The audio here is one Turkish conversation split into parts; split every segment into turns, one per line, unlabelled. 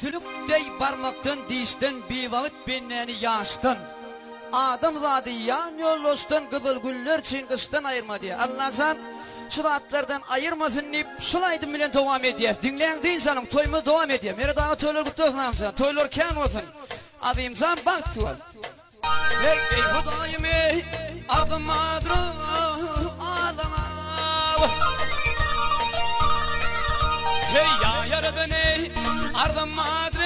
Sülükdey barmaktan dişten bir vakit benlerini yaştın. Adam zadı yan yollustan kızıl güller için kıştan ayırma diye. Allah sen sıratlardan ayırmasın deyip sulaydım bile devam ediyor. Dinleyen değil sanım toyumuz devam ediyor. Mere daha toylar kutlu olsun amcan. Toylar ken olsun. Abi imzan bak tuval. Hey ey Hudayım ey ardım madru ağlama. Hey ya yaradın ey ardım madru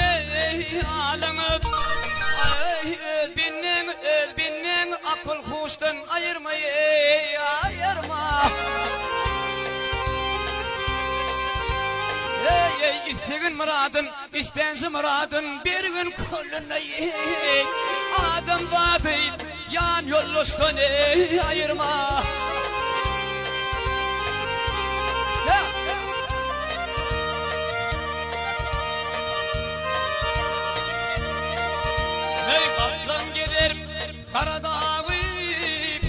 ağlama. Elbinin akıl kuştan ayırma ey ayırma. Ey isteğin muradın istensi muradın bir gün koluna ey adam vardı yan yollustan ey ayırma. Hey kaplan gider Karadağı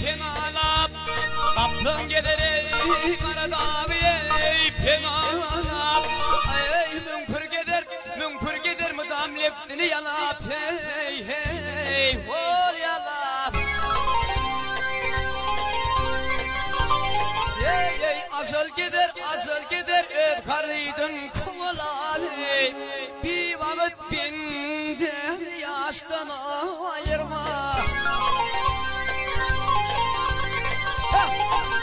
penalap. Kaplan gider ey Karadağı ey penalap. Ey münkür gider mıdam leptini yalap. Hey hey hor yalap. Hey hey azal gider öd karıydın kumalar. Bir vakit bindi yaştan ayırma.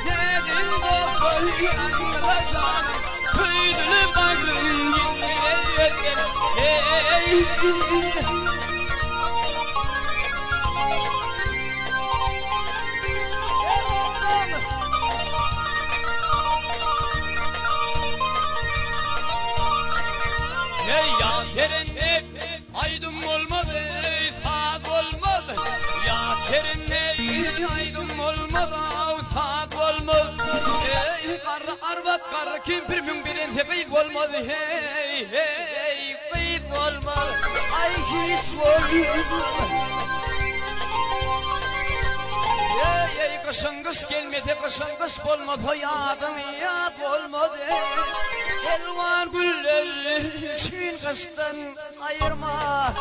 Nedin de koyarlasan köydülü bayrım hey. Hey ya yerinde aydın olmadı, sağ olmadı. Ya yerinde aydın olmadı, sağ olmadı. Hey arvat karı kimpirmin birin tepeyik olmadı. Hey hey kıyık olmadı, ay hiç olmadı. Hey hey kışın kış gelmedi, kışın kış olmadı. Yadım yad olmadı. Elvan güller için kıştan ayırma.